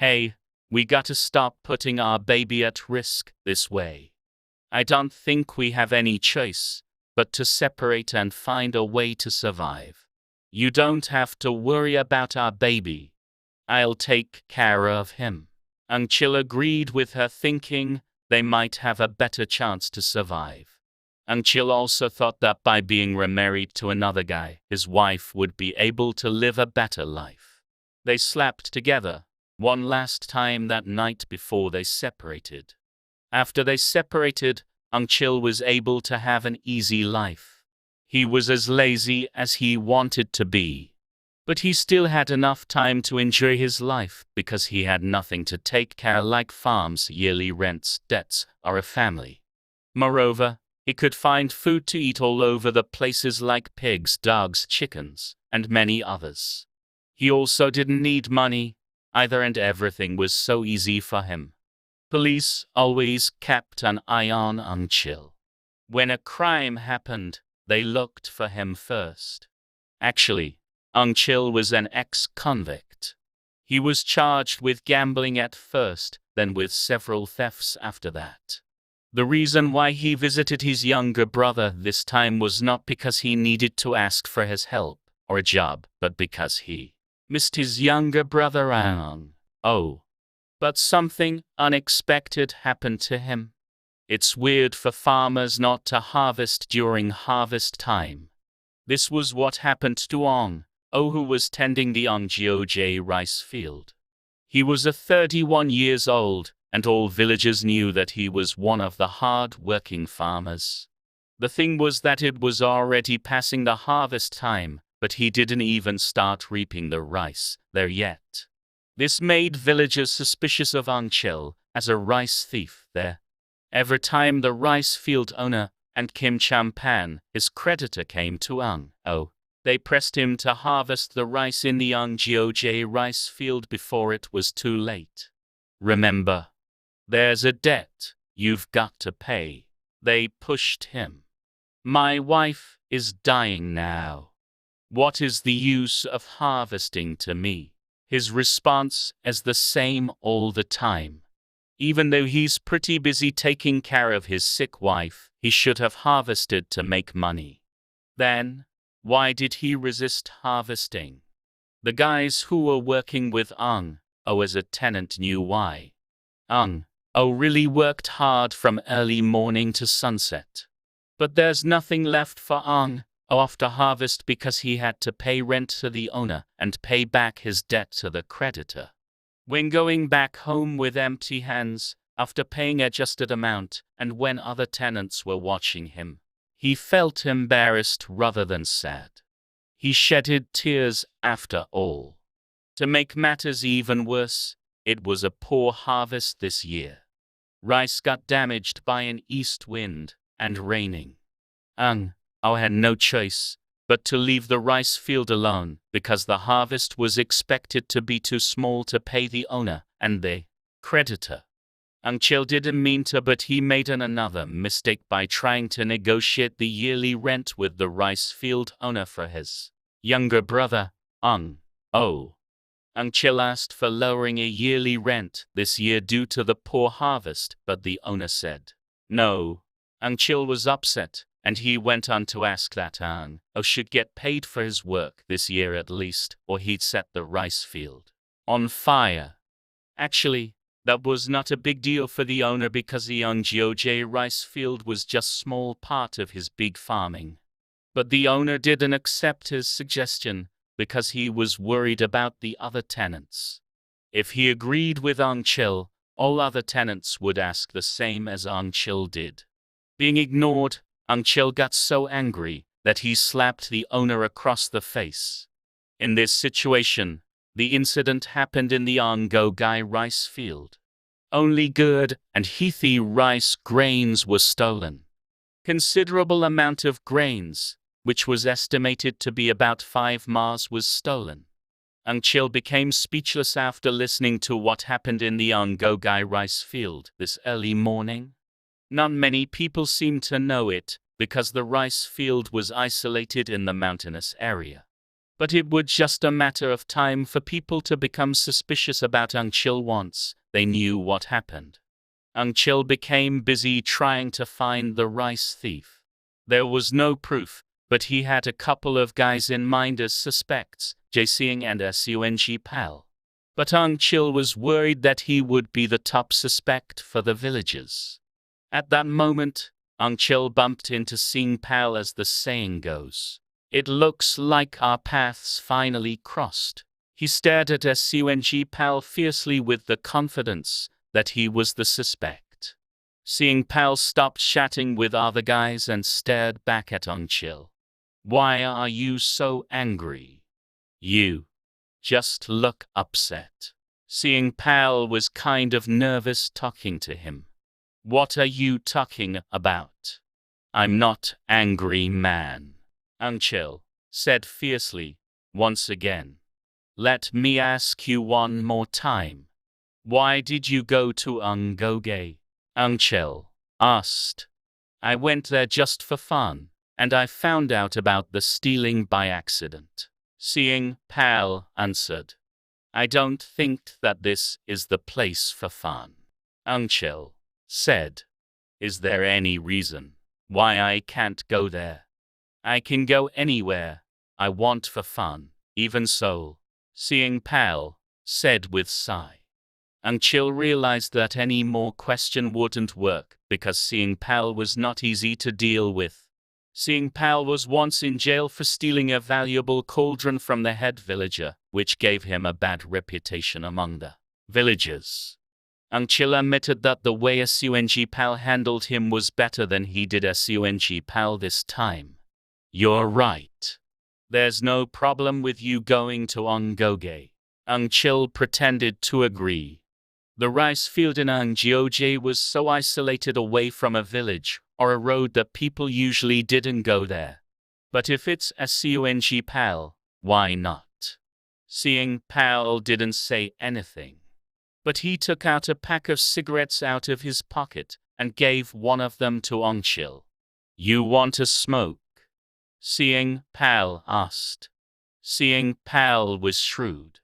Hey, we gotta stop putting our baby at risk this way. I don't think we have any choice but to separate and find a way to survive. You don't have to worry about our baby. I'll take care of him. Ang-chil agreed with her, thinking they might have a better chance to survive. Ang-chil also thought that by being remarried to another guy, his wife would be able to live a better life. They slept together one last time that night before they separated. After they separated, Ang-chil was able to have an easy life. He was as lazy as he wanted to be, but he still had enough time to enjoy his life because he had nothing to take care like farms, yearly rents, debts, or a family. Moreover, he could find food to eat all over the places like pigs, dogs, chickens, and many others. He also didn't need money either, and everything was so easy for him. Police always kept an eye on Ang-chil. When a crime happened, they looked for him first. Actually, Ang-chil was an ex-convict. He was charged with gambling at first, then with several thefts after that. The reason why he visited his younger brother this time was not because he needed to ask for his help or a job, but because he missed his younger brother Ang. Oh. But something unexpected happened to him. It's weird for farmers not to harvest during harvest time. This was what happened to Ang, who was tending the Ang-jeoj rice field. He was 31 years old, and all villagers knew that he was one of the hard-working farmers. The thing was that it was already passing the harvest time, but he didn't even start reaping the rice there yet. This made villagers suspicious of Ang-chil as a rice thief there. Every time the rice field owner and Kim Champan, his creditor, came to Ang, they pressed him to harvest the rice in the Ang-jeoj rice field before it was too late. Remember, there's a debt you've got to pay. They pushed him. My wife is dying now. What is the use of harvesting to me? His response is the same all the time. Even though he's pretty busy taking care of his sick wife, he should have harvested to make money. Then, why did he resist harvesting? The guys who were working with Ang, as a tenant knew why. Ang, really worked hard from early morning to sunset. But there's nothing left for Ang, after harvest, because he had to pay rent to the owner and pay back his debt to the creditor. When going back home with empty hands, after paying a just amount, and when other tenants were watching him, he felt embarrassed rather than sad. He shedded tears after all. To make matters even worse, it was a poor harvest this year. Rice got damaged by an east wind and raining. Ang had no choice but to leave the rice field alone because the harvest was expected to be too small to pay the owner and the creditor. Ang-chil didn't mean to, but he made another mistake by trying to negotiate the yearly rent with the rice field owner for his younger brother, Ang. Ang-chil asked for lowering a yearly rent this year due to the poor harvest, but the owner said no. Ang-chil was upset, and he went on to ask that Ang should get paid for his work this year at least, or he'd set the rice field on fire. Actually, that was not a big deal for the owner because the Ang-jeoj rice field was just a small part of his big farming. But the owner didn't accept his suggestion because he was worried about the other tenants. If he agreed with Ang-chil, all other tenants would ask the same as Ang-chil did. Being ignored, Ang-chil got so angry that he slapped the owner across the face. In this situation, the incident happened in the Ang-jeoj rice field. Only good and healthy rice grains were stolen. Considerable amount of grains, which was estimated to be about 5 ma's, was stolen. Ang-chil became speechless after listening to what happened in the Ang-jeoj rice field this early morning. Not many people seemed to know it, because the rice field was isolated in the mountainous area. But it was just a matter of time for people to become suspicious about Ang-chil once they knew what happened. Ang-chil became busy trying to find the rice thief. There was no proof, but he had a couple of guys in mind as suspects, Jae-seong and Seong Pal. But Ang-chil was worried that he would be the top suspect for the villagers. At that moment, Ang-chil bumped into Seong Pal, as the saying goes. It looks like our paths finally crossed. He stared at Seong Pal fiercely with the confidence that he was the suspect. Seong Pal stopped chatting with other guys and stared back at Ang-chil. Why are you so angry? You just look upset. Seong Pal was kind of nervous talking to him. What are you talking about? I'm not angry, man. Ang-chil said fiercely, once again. Let me ask you one more time. Why did you go to Ang-go-ge? Ang-chil asked. I went there just for fun, and I found out about the stealing by accident. Seong Pal answered. I don't think that this is the place for fun. Ang-chil said. Is there any reason why I can't go there? I can go anywhere I want for fun, even Seoul. Seong Pal said with sigh. Ang-chil realized that any more question wouldn't work because Seong Pal was not easy to deal with. Seong Pal was once in jail for stealing a valuable cauldron from the head villager, which gave him a bad reputation among the villagers. Ang-chil admitted that the way Seong Pal handled him was better than he did Seong Pal this time. You're right. There's no problem with you going to Ang-go-ge. Ang-chil pretended to agree. The rice field in Ang-gyo-ge was so isolated away from a village or a road that people usually didn't go there. But if it's Seong Pal, why not? Seong Pal didn't say anything. But he took out a pack of cigarettes out of his pocket and gave one of them to Ang-chil. You want a smoke? Seong Pal asked. Seong Pal was shrewd.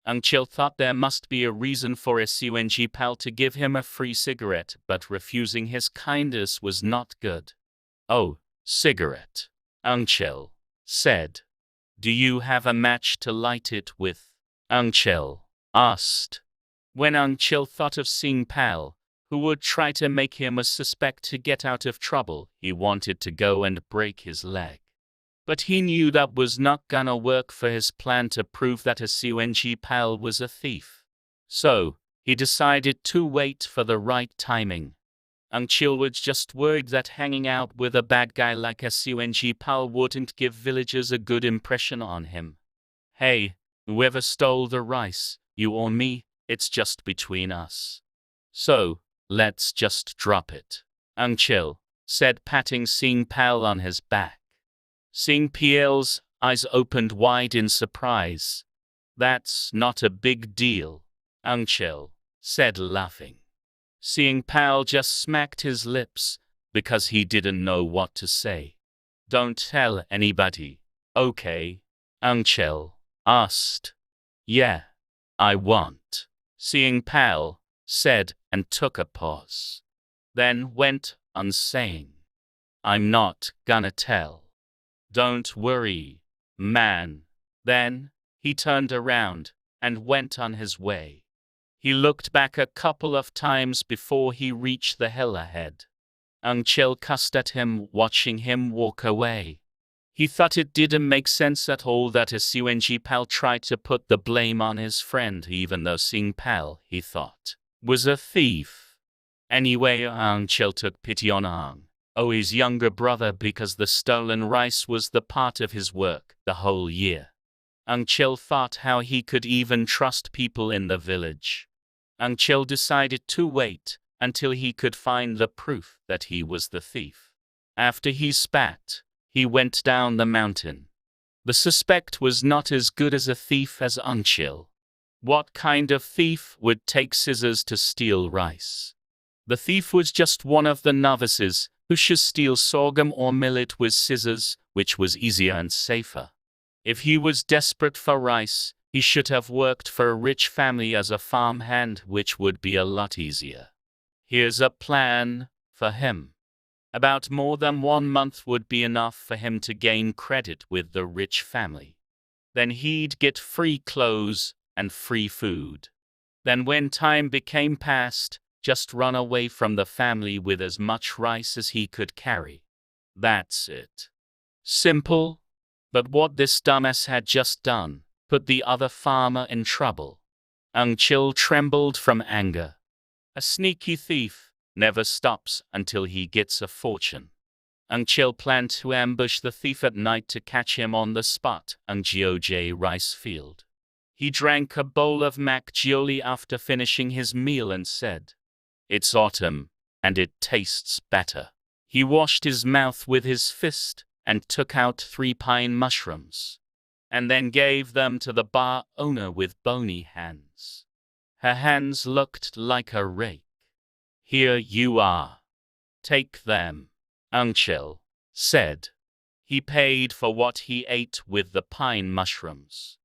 Ang-chil thought there must be a reason for Seong Pal to give him a free cigarette, but refusing his kindness was not good. Oh, cigarette, Ang-chil said. Do you have a match to light it with? Ang-chil asked. When Ang-chil thought of Seong Pal, who would try to make him a suspect to get out of trouble, he wanted to go and break his leg. But he knew that was not gonna work for his plan to prove that Seong Pal was a thief. So, he decided to wait for the right timing. Ang-chil was just worried that hanging out with a bad guy like Seong Pal wouldn't give villagers a good impression on him. Hey, whoever stole the rice, you or me, it's just between us. So, let's just drop it. Ang-chil said, patting Seong Pal on his back. Seong Pal's eyes opened wide in surprise. That's not a big deal, Ang-chil said, laughing. Seong Pal just smacked his lips because he didn't know what to say. Don't tell anybody, okay? Ang-chil asked. Yeah, I won't, Seong Pal said and took a pause. Then went on saying, I'm not gonna tell. Don't worry, man. Then, he turned around and went on his way. He looked back a couple of times before he reached the hill ahead. Ang-chil cussed at him, watching him walk away. He thought it didn't make sense at all that Seong Pal tried to put the blame on his friend, even though Seong Pal, he thought, was a thief. Anyway, Ang-chil took pity on his younger brother, because the stolen rice was the part of his work the whole year. Ang-chil thought how he could even trust people in the village. Ang-chil decided to wait until he could find the proof that he was the thief. After he spat, he went down the mountain. The suspect was not as good as a thief as Ang-chil. What kind of thief would take scissors to steal rice? The thief was just one of the novices who should steal sorghum or millet with scissors, which was easier and safer. If he was desperate for rice, he should have worked for a rich family as a farmhand, which would be a lot easier. Here's a plan for him. About more than 1 month would be enough for him to gain credit with the rich family. Then he'd get free clothes and free food. Then when time became past, just run away from the family with as much rice as he could carry. That's it. Simple. But what this dumbass had just done put the other farmer in trouble. Chil trembled from anger. A sneaky thief never stops until he gets a fortune. Chil planned to ambush the thief at night to catch him on the spot on Geoj rice field. He drank a bowl of mac gioli after finishing his meal and said, "It's autumn, and it tastes better." He washed his mouth with his fist and took out 3 pine mushrooms, and then gave them to the bar owner with bony hands. Her hands looked like a rake. "Here you are. Take them," Chil said. He paid for what he ate with the pine mushrooms.